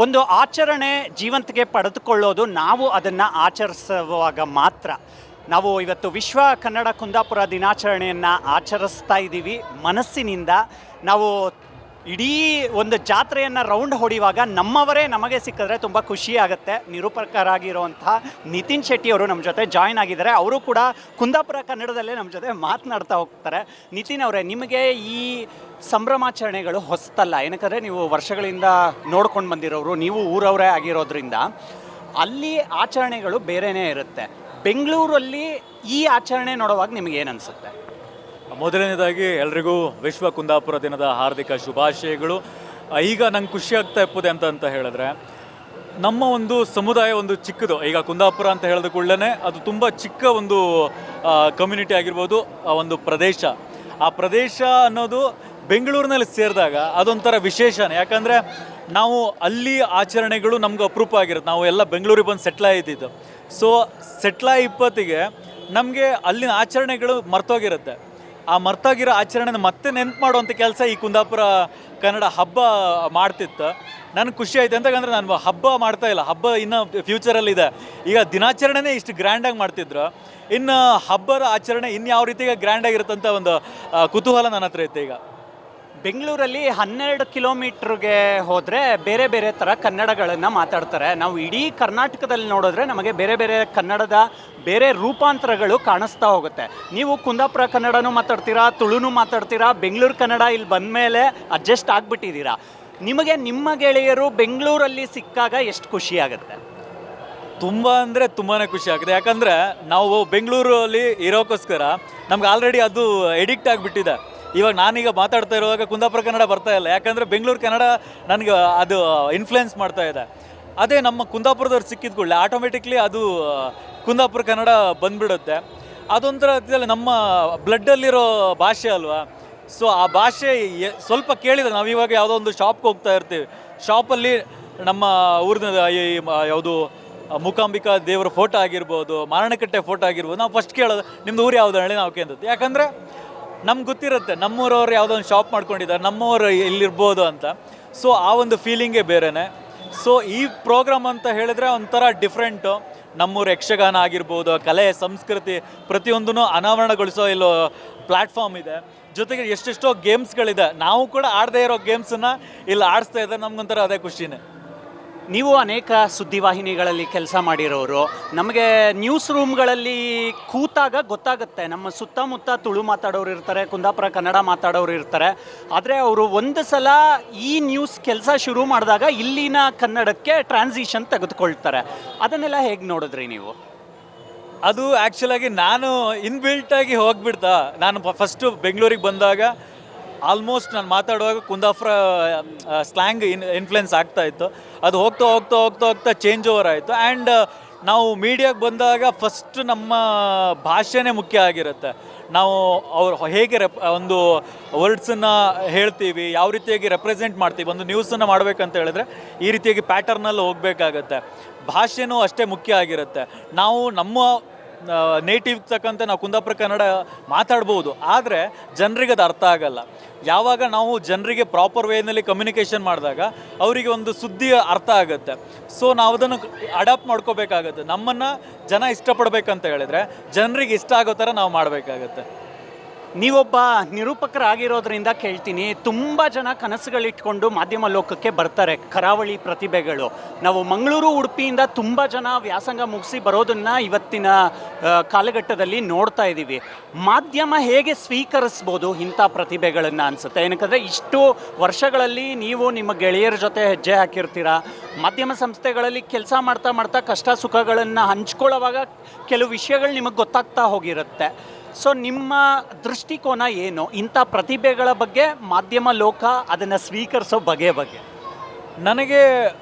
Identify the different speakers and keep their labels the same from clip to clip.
Speaker 1: ಒಂದು ಆಚರಣೆ ಜೀವಂತಿಗೆ ಪಡೆದುಕೊಳ್ಳೋದು ನಾವು ಅದನ್ನು ಆಚರಿಸುವಾಗ ಮಾತ್ರ. ನಾವು ಇವತ್ತು ವಿಶ್ವ ಕನ್ನಡ ಕುಂದಾಪುರ ದಿನಾಚರಣೆಯನ್ನು ಆಚರಿಸ್ತಾ ಇದ್ದೀವಿ ಮನಸ್ಸಿನಿಂದ. ನಾವು ಇಡೀ ಒಂದು ಜಾತ್ರೆಯನ್ನು ರೌಂಡ್ ಹೊಡೆಯುವಾಗ ನಮ್ಮವರೇ ನಮಗೆ ಸಿಕ್ಕಿದ್ರೆ ತುಂಬ ಖುಷಿ ಆಗುತ್ತೆ. ನಿರೂಪಕರಾಗಿರುವಂತಹ ನಿತಿನ್ ಶೆಟ್ಟಿ ಅವರು ನಮ್ಮ ಜೊತೆ ಜಾಯ್ನ್ ಆಗಿದ್ದಾರೆ. ಅವರು ಕೂಡ ಕುಂದಾಪುರ ಕನ್ನಡದಲ್ಲೇ ನಮ್ಮ ಜೊತೆ ಮಾತನಾಡ್ತಾ ಹೋಗ್ತಾರೆ. ನಿತಿನ್ ಅವರೇ, ನಿಮಗೆ ಈ ಸಂಭ್ರಮಾಚರಣೆಗಳು ಹೊಸ್ತಲ್ಲ, ಏನಕ್ಕಂದರೆ ನೀವು ವರ್ಷಗಳಿಂದ ನೋಡ್ಕೊಂಡು ಬಂದಿರೋರು, ನೀವು ಊರವರೇ ಆಗಿರೋದ್ರಿಂದ ಅಲ್ಲಿ ಆಚರಣೆಗಳು ಬೇರೆಯೇ ಇರುತ್ತೆ. ಬೆಂಗಳೂರಲ್ಲಿ ಈ ಆಚರಣೆ ನೋಡುವಾಗ ನಿಮಗೆ ಏನು ಅನಿಸುತ್ತೆ?
Speaker 2: ಮೊದಲನೇದಾಗಿ ಎಲ್ರಿಗೂ ವಿಶ್ವ ಕುಂದಾಪುರ ದಿನದ ಹಾರ್ದಿಕ ಶುಭಾಶಯಗಳು. ಈಗ ನಂಗೆ ಖುಷಿ ಆಗ್ತಾ ಇಪ್ಪದೆ ಅಂತ ಹೇಳಿದ್ರೆ, ನಮ್ಮ ಒಂದು ಸಮುದಾಯ ಒಂದು ಚಿಕ್ಕದು. ಈಗ ಕುಂದಾಪುರ ಅಂತ ಹೇಳಿದ ಕೂಡಲೇ ಅದು ತುಂಬ ಚಿಕ್ಕ ಒಂದು ಕಮ್ಯುನಿಟಿ ಆಗಿರ್ಬೋದು, ಒಂದು ಪ್ರದೇಶ. ಆ ಪ್ರದೇಶ ಅನ್ನೋದು ಬೆಂಗಳೂರಿನಲ್ಲಿ ಸೇರಿದಾಗ ಅದೊಂಥರ ವಿಶೇಷನೇ. ಯಾಕಂದರೆ ನಾವು ಅಲ್ಲಿ ಆಚರಣೆಗಳು ನಮ್ಗೆ ಅಪರೂಪ ಆಗಿರುತ್ತೆ. ನಾವು ಎಲ್ಲ ಬೆಂಗಳೂರಿಗೆ ಬಂದು ಸೆಟ್ಲಾಗಿದ್ದು. ಸೊ ಸೆಟ್ಲಾಗಿ ನಮಗೆ ಅಲ್ಲಿನ ಆಚರಣೆಗಳು ಮರ್ತೋಗಿರುತ್ತೆ. ಆ ಮರ್ತೋಗಿರೋ ಆಚರಣೆನ ಮತ್ತೆ ನೆನಪು ಮಾಡುವಂಥ ಕೆಲಸ ಈ ಕುಂದಾಪುರ ಕನ್ನಡ ಹಬ್ಬ ಮಾಡ್ತಿತ್ತು. ನನಗೆ ಖುಷಿ ಆಯಿತು. ಎಂತಕ್ಕಂದರೆ ನಾನು ಹಬ್ಬ ಮಾಡ್ತಾಯಿಲ್ಲ, ಹಬ್ಬ ಇನ್ನು ಫ್ಯೂಚರಲ್ಲಿದೆ. ಈಗ ದಿನಾಚರಣೆನೇ ಇಷ್ಟು ಗ್ರ್ಯಾಂಡಾಗಿ ಮಾಡ್ತಿದ್ರು, ಇನ್ನು ಹಬ್ಬದ ಆಚರಣೆ ಇನ್ಯಾವ ರೀತಿಗೆ ಗ್ರ್ಯಾಂಡಾಗಿರುತ್ತಂತ ಒಂದು ಕುತೂಹಲ ನನ್ನ ಹತ್ರ ಇತ್ತು. ಈಗ
Speaker 1: ಬೆಂಗಳೂರಲ್ಲಿ 12 ಕಿಲೋಮೀಟ್ರಿಗೆ ಹೋದರೆ ಬೇರೆ ಬೇರೆ ಥರ ಕನ್ನಡಗಳನ್ನು ಮಾತಾಡ್ತಾರೆ. ನಾವು ಇಡೀ ಕರ್ನಾಟಕದಲ್ಲಿ ನೋಡಿದ್ರೆ ನಮಗೆ ಬೇರೆ ಬೇರೆ ಕನ್ನಡದ ಬೇರೆ ರೂಪಾಂತರಗಳು ಕಾಣಿಸ್ತಾ ಹೋಗುತ್ತೆ. ನೀವು ಕುಂದಾಪುರ ಕನ್ನಡನೂ ಮಾತಾಡ್ತೀರಾ, ತುಳುನೂ ಮಾತಾಡ್ತೀರಾ. ಬೆಂಗಳೂರು ಕನ್ನಡ ಇಲ್ಲಿ ಬಂದ ಮೇಲೆ ಅಡ್ಜಸ್ಟ್ ಆಗಿಬಿಟ್ಟಿದ್ದೀರಾ. ನಿಮಗೆ ನಿಮ್ಮ ಗೆಳೆಯರು ಬೆಂಗಳೂರಲ್ಲಿ ಸಿಕ್ಕಾಗ ಎಷ್ಟು ಖುಷಿ ಆಗುತ್ತೆ?
Speaker 2: ತುಂಬ ಅಂದರೆ ತುಂಬಾ ಖುಷಿ ಆಗಿದೆ. ಯಾಕಂದರೆ ನಾವು ಬೆಂಗಳೂರಲ್ಲಿ ಇರೋಕ್ಕೋಸ್ಕರ ನಮ್ಗೆ ಆಲ್ರೆಡಿ ಅದು ಎಡಿಕ್ಟ್ ಆಗಿಬಿಟ್ಟಿದೆ. ಇವಾಗ ನಾನೀಗ ಮಾತಾಡ್ತಾ ಇರುವಾಗ ಕುಂದಾಪುರ ಕನ್ನಡ ಬರ್ತಾ ಇಲ್ಲ, ಯಾಕಂದರೆ ಬೆಂಗಳೂರು ಕನ್ನಡ ನನಗೆ ಅದು ಇನ್ಫ್ಲುಯೆನ್ಸ್ ಮಾಡ್ತಾ ಇದೆ. ಅದೇ ನಮ್ಮ ಕುಂದಾಪುರದವ್ರು ಸಿಕ್ಕಿದ ಕೂಡಲೇ ಆಟೋಮೆಟಿಕ್ಲಿ ಅದು ಕುಂದಾಪುರ ಕನ್ನಡ ಬಂದುಬಿಡುತ್ತೆ. ಅದೊಂಥರ ನಮ್ಮ ಬ್ಲಡ್ಡಲ್ಲಿರೋ ಭಾಷೆ ಅಲ್ವಾ. ಸೊ ಆ ಭಾಷೆ ಸ್ವಲ್ಪ ಕೇಳಿದರೆ ನಾವು ಇವಾಗ ಯಾವುದೋ ಒಂದು ಶಾಪ್ಗೆ ಹೋಗ್ತಾ ಇರ್ತೀವಿ, ಶಾಪಲ್ಲಿ ನಮ್ಮ ಊರಿನ ಯಾವುದು ಮೂಕಾಂಬಿಕಾ ದೇವರ ಫೋಟೋ ಆಗಿರ್ಬೋದು, ಮಾರಣಕಟ್ಟೆ ಫೋಟೋ ಆಗಿರ್ಬೋದು, ನಾವು ಫಸ್ಟ್ ಕೇಳೋದು ನಿಮ್ಮದು ಊರು ಯಾವುದು ಹೇಳಿ ನಾವು ಕೇಳ್ತದೆ. ಯಾಕಂದರೆ ನಮ್ಗೆ ಗೊತ್ತಿರುತ್ತೆ ನಮ್ಮೂರವ್ರು ಯಾವುದೋ ಒಂದು ಶಾಪ್ ಮಾಡ್ಕೊಂಡಿದ್ದಾರೆ, ನಮ್ಮವರು ಇಲ್ಲಿರ್ಬೋದು ಅಂತ. ಸೊ ಆ ಒಂದು ಫೀಲಿಂಗೇ ಬೇರೆಯೇ. ಸೊ ಈ ಪ್ರೋಗ್ರಾಮ್ ಅಂತ ಹೇಳಿದ್ರೆ ಒಂಥರ ಡಿಫ್ರೆಂಟು. ನಮ್ಮೂರು ಯಕ್ಷಗಾನ ಆಗಿರ್ಬೋದು, ಕಲೆ ಸಂಸ್ಕೃತಿ ಪ್ರತಿಯೊಂದೂ ಅನಾವರಣಗೊಳಿಸೋ ಇಲ್ಲೋ ಪ್ಲ್ಯಾಟ್ಫಾರ್ಮ್ ಇದೆ. ಜೊತೆಗೆ ಎಷ್ಟೆಷ್ಟೋ ಗೇಮ್ಸ್ಗಳಿದೆ. ನಾವು ಕೂಡ ಆಡದೇ ಇರೋ ಗೇಮ್ಸನ್ನು ಇಲ್ಲಿ ಆಡಿಸ್ತಾ ಇದ್ದಾರೆ. ನಮ್ಗೊಂಥರ ಅದೇ ಖುಷಿನೇ.
Speaker 1: ನೀವು ಅನೇಕ ಸುದ್ದಿವಾಹಿನಿಗಳಲ್ಲಿ ಕೆಲಸ ಮಾಡಿರೋರು. ನಮಗೆ ನ್ಯೂಸ್ ರೂಮ್ಗಳಲ್ಲಿ ಕೂತಾಗ ಗೊತ್ತಾಗುತ್ತೆ, ನಮ್ಮ ಸುತ್ತಮುತ್ತ ತುಳು ಮಾತಾಡೋರು ಇರ್ತಾರೆ, ಕುಂದಾಪುರ ಕನ್ನಡ ಮಾತಾಡೋರು ಇರ್ತಾರೆ. ಆದರೆ ಅವರು ಒಂದು ಸಲ ಈ ನ್ಯೂಸ್ ಕೆಲಸ ಶುರು ಮಾಡಿದಾಗ ಇಲ್ಲಿನ ಕನ್ನಡಕ್ಕೆ ಟ್ರಾನ್ಸಿಷನ್ ತೆಗೆದುಕೊಳ್ತಾರೆ. ಅದನ್ನೆಲ್ಲ ಹೇಗೆ ನೋಡಿದ್ರಿ ನೀವು?
Speaker 2: ಅದು ಆ್ಯಕ್ಚುಲಾಗಿ ನಾನು ಇನ್ಬಿಲ್ಟಾಗಿ ಹೋಗ್ಬಿಡ್ತಾ. ನಾನು ಫಸ್ಟು ಬೆಂಗಳೂರಿಗೆ ಬಂದಾಗ ಆಲ್ಮೋಸ್ಟ್ ನಾನು ಮಾತಾಡುವಾಗ ಕುಂದಾಪುರ ಸ್ಲ್ಯಾಂಗ್ ಇನ್ಫ್ಲುಯೆನ್ಸ್ ಆಗ್ತಾಯಿತ್ತು. ಅದು ಹೋಗ್ತಾ ಹೋಗ್ತಾ ಹೋಗ್ತಾ ಹೋಗ್ತಾ ಚೇಂಜ್ ಓವರ್ ಆಯಿತು. ಆ್ಯಂಡ್ ನಾವು ಮೀಡಿಯಾಗೆ ಬಂದಾಗ ಫಸ್ಟ್ ನಮ್ಮ ಭಾಷೆನೇ ಮುಖ್ಯ ಆಗಿರುತ್ತೆ. ನಾವು ಅವ್ರು ಹೇಗೆ ಒಂದು ವರ್ಡ್ಸನ್ನು ಹೇಳ್ತೀವಿ, ಯಾವ ರೀತಿಯಾಗಿ ರೆಪ್ರೆಸೆಂಟ್ ಮಾಡ್ತೀವಿ, ಒಂದು ನ್ಯೂಸನ್ನು ಮಾಡಬೇಕಂತ ಹೇಳಿದ್ರೆ ಈ ರೀತಿಯಾಗಿ ಪ್ಯಾಟರ್ನಲ್ಲಿ ಹೋಗಬೇಕಾಗತ್ತೆ. ಭಾಷೆನೂ ಅಷ್ಟೇ ಮುಖ್ಯ ಆಗಿರುತ್ತೆ. ನಾವು ನಮ್ಮ ನೇಟಿವ್ ತಕ್ಕಂತೆ ನಾವು ಕುಂದಾಪುರ ಕನ್ನಡ ಮಾತಾಡ್ಬೋದು, ಆದರೆ ಜನರಿಗೆ ಅದು ಅರ್ಥ ಆಗಲ್ಲ. ಯಾವಾಗ ನಾವು ಜನರಿಗೆ ಪ್ರಾಪರ್ ವೇನಲ್ಲಿ ಕಮ್ಯುನಿಕೇಷನ್ ಮಾಡಿದಾಗ ಅವರಿಗೆ ಒಂದು ಸುದ್ದಿ ಅರ್ಥ ಆಗುತ್ತೆ. ಸೊ ನಾವು ಅದನ್ನು ಅಡಾಪ್ಟ್ ಮಾಡ್ಕೋಬೇಕಾಗತ್ತೆ. ನಮ್ಮನ್ನು ಜನ ಇಷ್ಟಪಡಬೇಕಂತ ಹೇಳಿದರೆ ಜನರಿಗೆ ಇಷ್ಟ ಆಗೋ ಥರ ನಾವು ಮಾಡಬೇಕಾಗತ್ತೆ.
Speaker 1: ನೀವೊಬ್ಬ ನಿರೂಪಕರಾಗಿರೋದ್ರಿಂದ ಕೇಳ್ತೀನಿ, ತುಂಬ ಜನ ಕನಸುಗಳಿಟ್ಕೊಂಡು ಮಾಧ್ಯಮ ಲೋಕಕ್ಕೆ ಬರ್ತಾರೆ, ಕರಾವಳಿ ಪ್ರತಿಭೆಗಳು. ನಾವು ಮಂಗಳೂರು ಉಡುಪಿಯಿಂದ ತುಂಬ ಜನ ವ್ಯಾಸಂಗ ಮುಗಿಸಿ ಬರೋದನ್ನು ಇವತ್ತಿನ ಕಾಲಘಟ್ಟದಲ್ಲಿ ನೋಡ್ತಾ ಇದ್ದೀವಿ. ಮಾಧ್ಯಮ ಹೇಗೆ ಸ್ವೀಕರಿಸ್ಬೋದು ಇಂಥ ಪ್ರತಿಭೆಗಳನ್ನು ಅನಿಸುತ್ತೆ? ಏನಕ್ಕಂದರೆ ಇಷ್ಟು ವರ್ಷಗಳಲ್ಲಿ ನೀವು ನಿಮ್ಮ ಗೆಳೆಯರ ಜೊತೆ ಹೆಜ್ಜೆ ಹಾಕಿರ್ತೀರ, ಮಾಧ್ಯಮ ಸಂಸ್ಥೆಗಳಲ್ಲಿ ಕೆಲಸ ಮಾಡ್ತಾ ಮಾಡ್ತಾ ಕಷ್ಟ ಸುಖಗಳನ್ನು ಹಂಚ್ಕೊಳ್ಳೋವಾಗ ಕೆಲವು ವಿಷಯಗಳು ನಿಮಗೆ ಗೊತ್ತಾಗ್ತಾ ಹೋಗಿರುತ್ತೆ. ಸೊ ನಿಮ್ಮ ದೃಷ್ಟಿಕೋನ ಏನು ಇಂಥ ಪ್ರತಿಭೆಗಳ ಬಗ್ಗೆ, ಮಾಧ್ಯಮ ಲೋಕ ಅದನ್ನು ಸ್ವೀಕರಿಸೋ ಬಗ್ಗೆ?
Speaker 2: ನನಗೆ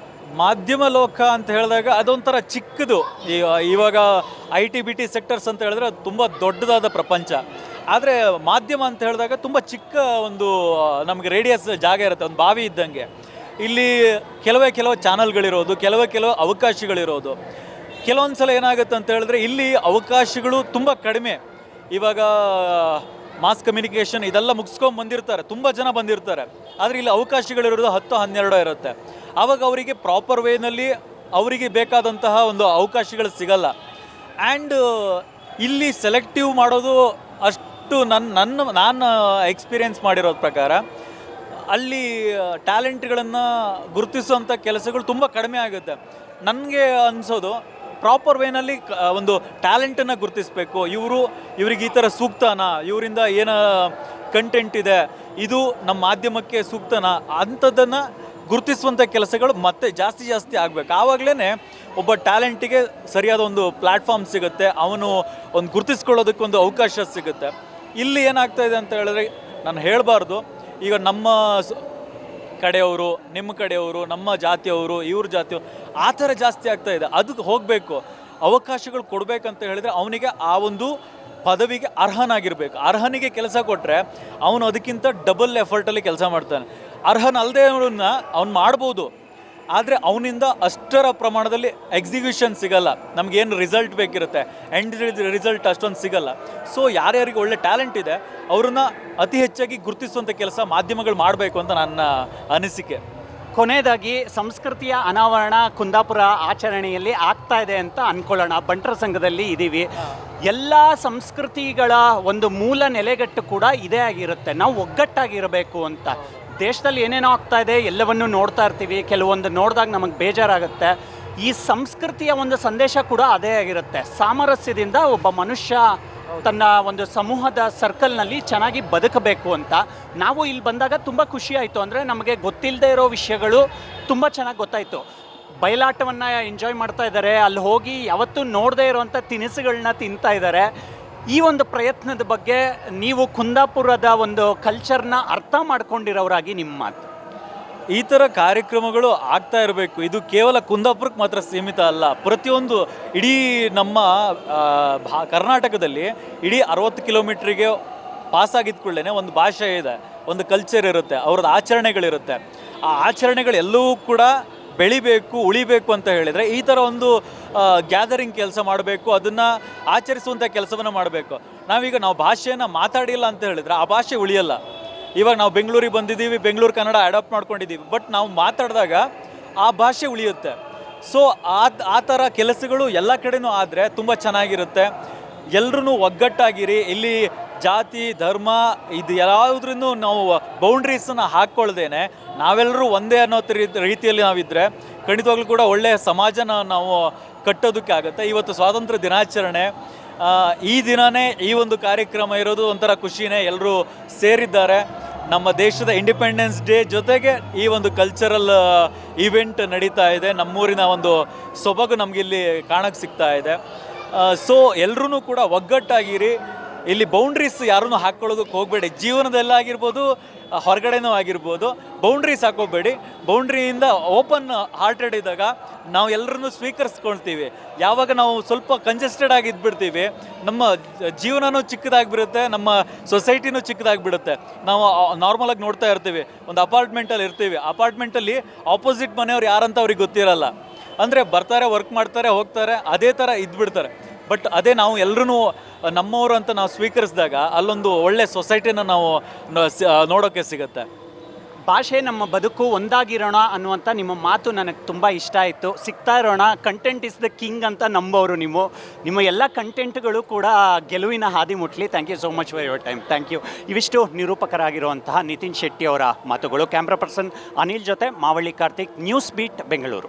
Speaker 2: ಮಾಧ್ಯಮ ಲೋಕ ಅಂತ ಹೇಳಿದಾಗ ಅದೊಂಥರ ಚಿಕ್ಕದು. ಇವಾಗ IT-BT ಸೆಕ್ಟರ್ಸ್ ಅಂತ ಹೇಳಿದ್ರೆ ಅದು ತುಂಬ ದೊಡ್ಡದಾದ ಪ್ರಪಂಚ. ಆದರೆ ಮಾಧ್ಯಮ ಅಂತ ಹೇಳಿದಾಗ ತುಂಬ ಚಿಕ್ಕ ಒಂದು ನಮಗೆ ರೇಡಿಯಸ್ ಜಾಗ ಇರುತ್ತೆ, ಒಂದು ಬಾವಿ ಇದ್ದಂಗೆ. ಇಲ್ಲಿ ಕೆಲವು ಚಾನಲ್ಗಳಿರೋದು, ಕೆಲವು ಅವಕಾಶಗಳಿರೋದು. ಕೆಲವೊಂದು ಸಲ ಏನಾಗುತ್ತೆ ಅಂತ ಹೇಳಿದ್ರೆ ಇಲ್ಲಿ ಅವಕಾಶಗಳು ತುಂಬ ಕಡಿಮೆ. ಇವಾಗ ಮಾಸ್ ಕಮ್ಯುನಿಕೇಷನ್ ಇದೆಲ್ಲ ಮುಗಿಸ್ಕೊಂಡು ಬಂದಿರ್ತಾರೆ, ತುಂಬ ಜನ ಬಂದಿರ್ತಾರೆ. ಆದರೆ ಇಲ್ಲಿ ಅವಕಾಶಗಳಿರೋದು 10-12 ಇರುತ್ತೆ. ಆವಾಗ ಅವರಿಗೆ ಪ್ರಾಪರ್ ವೇನಲ್ಲಿ ಅವರಿಗೆ ಬೇಕಾದಂತಹ ಒಂದು ಅವಕಾಶಗಳು ಸಿಗಲ್ಲ. ಆ್ಯಂಡ್ ಇಲ್ಲಿ ಸೆಲೆಕ್ಟಿವ್ ಮಾಡೋದು ಅಷ್ಟು ನಾನು ಎಕ್ಸ್ಪೀರಿಯೆನ್ಸ್ ಮಾಡಿರೋದ ಪ್ರಕಾರ ಅಲ್ಲಿ ಟ್ಯಾಲೆಂಟ್ಗಳನ್ನು ಗುರುತಿಸುವಂಥ ಕೆಲಸಗಳು ತುಂಬ ಕಡಿಮೆ ಆಗುತ್ತೆ. ನನಗೆ ಅನಿಸೋದು ಪ್ರಾಪರ್ ವೇನಲ್ಲಿ ಒಂದು ಟ್ಯಾಲೆಂಟನ್ನು ಗುರುತಿಸಬೇಕು. ಇವ್ರಿಗೆ ಈ ಥರ ಸೂಕ್ತನಾ, ಇವರಿಂದ ಏನು ಕಂಟೆಂಟ್ ಇದೆ, ಇದು ನಮ್ಮ ಮಾಧ್ಯಮಕ್ಕೆ ಸೂಕ್ತನಾ ಅಂಥದ್ದನ್ನು ಗುರುತಿಸುವಂಥ ಕೆಲಸಗಳು ಮತ್ತೆ ಜಾಸ್ತಿ ಆಗಬೇಕು. ಆವಾಗಲೇ ಒಬ್ಬ ಟ್ಯಾಲೆಂಟಿಗೆ ಸರಿಯಾದ ಒಂದು ಪ್ಲ್ಯಾಟ್ಫಾರ್ಮ್ ಸಿಗುತ್ತೆ, ಅವನು ಒಂದು ಗುರುತಿಸ್ಕೊಳ್ಳೋದಕ್ಕೆ ಒಂದು ಅವಕಾಶ ಸಿಗುತ್ತೆ. ಇಲ್ಲಿ ಏನಾಗ್ತಾ ಇದೆ ಅಂತ ಹೇಳಿದ್ರೆ, ನಾನು ಹೇಳಬಾರ್ದು, ಈಗ ನಮ್ಮ ಕಡೆಯವರು, ನಿಮ್ಮ ಕಡೆಯವರು, ನಮ್ಮ ಜಾತಿಯವರು, ಇವ್ರ ಜಾತಿಯವರು ಆ ಥರ ಜಾಸ್ತಿ ಆಗ್ತಾ ಇದೆ. ಅದಕ್ಕೆ ಹೋಗಬೇಕು, ಅವಕಾಶಗಳು ಕೊಡಬೇಕಂತ ಹೇಳಿದರೆ ಅವನಿಗೆ ಆ ಒಂದು ಪದವಿಗೆ ಅರ್ಹನಾಗಿರಬೇಕು. ಅರ್ಹನಿಗೆ ಕೆಲಸ ಕೊಟ್ಟರೆ ಅವನು ಅದಕ್ಕಿಂತ ಡಬಲ್ ಎಫರ್ಟಲ್ಲಿ ಕೆಲಸ ಮಾಡ್ತಾನೆ. ಅರ್ಹನಲ್ಲದೆ ಅವ್ನು ಮಾಡ್ಬೋದು, ಆದರೆ ಅವನಿಂದ ಅಷ್ಟರ ಪ್ರಮಾಣದಲ್ಲಿ ಎಕ್ಸಿಕ್ಯೂಷನ್ ಸಿಗಲ್ಲ, ನಮಗೇನು ರಿಸಲ್ಟ್ ಬೇಕಿರುತ್ತೆ ಎಂಡ್ ರಿಸಲ್ಟ್ ಅಷ್ಟೊಂದು ಸಿಗಲ್ಲ. ಸೊ ಯಾರ್ಯಾರಿಗೆ ಒಳ್ಳೆ ಟ್ಯಾಲೆಂಟ್ ಇದೆ ಅವ್ರನ್ನ ಅತಿ ಹೆಚ್ಚಾಗಿ ಗುರುತಿಸುವಂಥ ಕೆಲಸ ಮಾಧ್ಯಮಗಳು ಮಾಡಬೇಕು ಅಂತ ನನ್ನ ಅನಿಸಿಕೆ.
Speaker 1: ಕೊನೆಯದಾಗಿ ಸಂಸ್ಕೃತಿಯ ಅನಾವರಣ ಕುಂದಾಪುರ ಆಚರಣೆಯಲ್ಲಿ ಆಗ್ತಾ ಇದೆ ಅಂತ ಅಂದ್ಕೊಳ್ಳೋಣ. ಬಂಟರ ಸಂಘದಲ್ಲಿ ಇದ್ದೀವಿ. ಎಲ್ಲ ಸಂಸ್ಕೃತಿಗಳ ಒಂದು ಮೂಲ ನೆಲೆಗಟ್ಟು ಕೂಡ ಇದೇ ಆಗಿರುತ್ತೆ, ನಾವು ಒಗ್ಗಟ್ಟಾಗಿರಬೇಕು ಅಂತ. ದೇಶದಲ್ಲಿ ಏನೇನೋ ಆಗ್ತಾ ಇದೆ ಎಲ್ಲವನ್ನೂ ನೋಡ್ತಾ ಇರ್ತೀವಿ, ಕೆಲವೊಂದು ನೋಡಿದಾಗ ನಮಗೆ ಬೇಜಾರಾಗುತ್ತೆ. ಈ ಸಂಸ್ಕೃತಿಯ ಒಂದು ಸಂದೇಶ ಕೂಡ ಅದೇ ಆಗಿರುತ್ತೆ, ಸಾಮರಸ್ಯದಿಂದ ಒಬ್ಬ ಮನುಷ್ಯ ತನ್ನ ಒಂದು ಸಮೂಹದ ಸರ್ಕಲ್ನಲ್ಲಿ ಚೆನ್ನಾಗಿ ಬದುಕಬೇಕು ಅಂತ. ನಾವು ಇಲ್ಲಿ ಬಂದಾಗ ತುಂಬ ಖುಷಿ ಆಯಿತು, ಅಂದರೆ ನಮಗೆ ಗೊತ್ತಿಲ್ಲದೆ ಇರೋ ವಿಷಯಗಳು ತುಂಬ ಚೆನ್ನಾಗಿ ಗೊತ್ತಾಯಿತು. ಬಯಲಾಟವನ್ನು ಎಂಜಾಯ್ ಮಾಡ್ತಾ ಇದ್ದಾರೆ, ಅಲ್ಲಿ ಹೋಗಿ ಯಾವತ್ತೂ ನೋಡದೇ ಇರೋವಂಥ ತಿನಿಸುಗಳನ್ನ ತಿಂತಾ ಇದ್ದಾರೆ. ಈ ಒಂದು ಪ್ರಯತ್ನದ ಬಗ್ಗೆ ನೀವು ಕುಂದಾಪುರದ ಒಂದು ಕಲ್ಚರ್ನ ಅರ್ಥ ಮಾಡ್ಕೊಂಡಿರೋರಾಗಿ ನಿಮ್ಮ ಮಾತು.
Speaker 2: ಈ ಥರ ಕಾರ್ಯಕ್ರಮಗಳು ಆಗ್ತಾ ಇರಬೇಕು. ಇದು ಕೇವಲ ಕುಂದಾಪುರಕ್ಕೆ ಮಾತ್ರ ಸೀಮಿತ ಅಲ್ಲ, ಪ್ರತಿಯೊಂದು ಇಡೀ ನಮ್ಮ ಕರ್ನಾಟಕದಲ್ಲಿ ಇಡೀ 60 ಕಿಲೋಮೀಟ್ರಿಗೆ ಪಾಸಾಗಿದ್ದ ಕೂಡಲೇ ಒಂದು ಭಾಷೆ ಇದೆ, ಒಂದು ಕಲ್ಚರ್ ಇರುತ್ತೆ, ಅವ್ರದ್ದು ಆಚರಣೆಗಳಿರುತ್ತೆ. ಆ ಆಚರಣೆಗಳೆಲ್ಲವೂ ಕೂಡ ಬೆಳಿಬೇಕು, ಉಳಿಬೇಕು ಅಂತ ಹೇಳಿದರೆ ಈ ಥರ ಒಂದು ಗ್ಯಾದರಿಂಗ್ ಕೆಲಸ ಮಾಡಬೇಕು, ಅದನ್ನು ಆಚರಿಸುವಂಥ ಕೆಲಸವನ್ನು ಮಾಡಬೇಕು. ನಾವು ಭಾಷೆಯನ್ನು ಮಾತಾಡಿಲ್ಲ ಅಂತ ಹೇಳಿದರೆ ಆ ಭಾಷೆ ಉಳಿಯಲ್ಲ. ಇವಾಗ ನಾವು ಬೆಂಗಳೂರಿಗೆ ಬಂದಿದ್ದೀವಿ, ಬೆಂಗಳೂರು ಕನ್ನಡ ಅಡಾಪ್ಟ್ ಮಾಡ್ಕೊಂಡಿದ್ದೀವಿ, ಬಟ್ ನಾವು ಮಾತಾಡಿದಾಗ ಆ ಭಾಷೆ ಉಳಿಯುತ್ತೆ. ಸೊ ಆ ಥರ ಕೆಲಸಗಳು ಎಲ್ಲ ಕಡೆನೂ ಆದರೆ ತುಂಬ ಚೆನ್ನಾಗಿರುತ್ತೆ. ಎಲ್ಲರೂ ಒಗ್ಗಟ್ಟಾಗಿರಿ. ಇಲ್ಲಿ ಜಾತಿ ಧರ್ಮ ಇದು ಯಾವುದ್ರೂ ನಾವು ಬೌಂಡ್ರೀಸನ್ನು ಹಾಕ್ಕೊಳ್ದೇನೆ ನಾವೆಲ್ಲರೂ ಒಂದೇ ಅನ್ನೋ ರೀತಿಯಲ್ಲಿ ನಾವಿದ್ದರೆ ಖಂಡಿತವಾಗ್ಲೂ ಕೂಡ ಒಳ್ಳೆಯ ಸಮಾಜನ ನಾವು ಕಟ್ಟೋದಕ್ಕೆ ಆಗುತ್ತೆ. ಇವತ್ತು ಸ್ವಾತಂತ್ರ್ಯ ದಿನಾಚರಣೆ, ಈ ದಿನವೇ ಈ ಒಂದು ಕಾರ್ಯಕ್ರಮ ಇರೋದು ಒಂಥರ ಖುಷಿನೇ. ಎಲ್ಲರೂ ಸೇರಿದ್ದಾರೆ. ನಮ್ಮ ದೇಶದ ಇಂಡಿಪೆಂಡೆನ್ಸ್ ಡೇ ಜೊತೆಗೆ ಈ ಒಂದು ಕಲ್ಚರಲ್ ಇವೆಂಟ್ ನಡೀತಾ ಇದೆ. ನಮ್ಮೂರಿನ ಒಂದು ಸೊಬಗು ನಮಗಿಲ್ಲಿ ಕಾಣಕ್ಕೆ ಸಿಗ್ತಾ ಇದೆ. ಸೊ ಎಲ್ಲರೂ ಕೂಡ ಒಗ್ಗಟ್ಟಾಗಿರಿ. ಇಲ್ಲಿ ಬೌಂಡ್ರೀಸ್ ಯಾರನ್ನೂ ಹಾಕ್ಕೊಳ್ಳೋದಕ್ಕೆ ಹೋಗಬೇಡಿ. ಜೀವನದಲ್ಲಾಗಿರ್ಬೋದು, ಹೊರಗಡೆನೂ ಆಗಿರ್ಬೋದು, ಬೌಂಡ್ರೀಸ್ ಹಾಕೋಬೇಡಿ. ಬೌಂಡ್ರಿಯಿಂದ ಓಪನ್ ಹಾರ್ಟೆಡ್ ಇದ್ದಾಗ ನಾವು ಎಲ್ಲರನ್ನೂ ಸ್ವೀಕರಿಸ್ಕೊಳ್ತೀವಿ. ಯಾವಾಗ ನಾವು ಸ್ವಲ್ಪ ಕಂಜೆಸ್ಟೆಡ್ ಆಗಿದ್ಬಿಡ್ತೀವಿ, ನಮ್ಮ ಜೀವನನೂ ಚಿಕ್ಕದಾಗಿಬಿಡುತ್ತೆ, ನಮ್ಮ ಸೊಸೈಟಿನೂ ಚಿಕ್ಕದಾಗಿಬಿಡುತ್ತೆ. ನಾವು ನಾರ್ಮಲಾಗಿ ನೋಡ್ತಾ ಇರ್ತೀವಿ, ಒಂದು ಅಪಾರ್ಟ್ಮೆಂಟಲ್ಲಿ ಇರ್ತೀವಿ, ಅಪಾರ್ಟ್ಮೆಂಟಲ್ಲಿ ಆಪೋಸಿಟ್ ಮನೆಯವ್ರು ಯಾರಂತ ಅವ್ರಿಗೆ ಗೊತ್ತಿರಲ್ಲ. ಅಂದರೆ ಬರ್ತಾರೆ, ವರ್ಕ್ ಮಾಡ್ತಾರೆ, ಹೋಗ್ತಾರೆ, ಅದೇ ಥರ ಇದ್ಬಿಡ್ತಾರೆ. ಬಟ್ ಅದೇ ನಾವು ಎಲ್ಲರೂ ನಮ್ಮವರು ಅಂತ ನಾವು ಸ್ವೀಕರಿಸಿದಾಗ ಅಲ್ಲೊಂದು ಒಳ್ಳೆ ಸೊಸೈಟಿನ ನಾವು ನೋಡೋಕ್ಕೆ ಸಿಗುತ್ತೆ.
Speaker 1: ಭಾಷೆ ನಮ್ಮ ಬದುಕು, ಒಂದಾಗಿರೋಣ ಅನ್ನುವಂಥ ನಿಮ್ಮ ಮಾತು ನನಗೆ ತುಂಬ ಇಷ್ಟ ಆಯಿತು. ಸಿಗ್ತಾ ಇರೋಣ, ಕಂಟೆಂಟ್ ಇಸ್ ದ ಕಿಂಗ್ ಅಂತ ನಂಬೋರು ನೀವು. ನಿಮ್ಮ ಎಲ್ಲ ಕಂಟೆಂಟ್ಗಳು ಕೂಡ ಗೆಲುವಿನ ಹಾದಿ ಮುಟ್ಲಿ. Thank you so much for your time. Thank you. ಇವಿಷ್ಟು ನಿರೂಪಕರಾಗಿರುವಂತಹ ನಿತಿನ್ ಶೆಟ್ಟಿ ಅವರ ಮಾತುಗಳು. ಕ್ಯಾಮ್ರಾ ಪರ್ಸನ್ ಅನಿಲ್ ಜೊತೆ ಮಾವಳ್ಳಿ ಕಾರ್ತಿಕ್, ನ್ಯೂಸ್ ಬೀಟ್ ಬೆಂಗಳೂರು.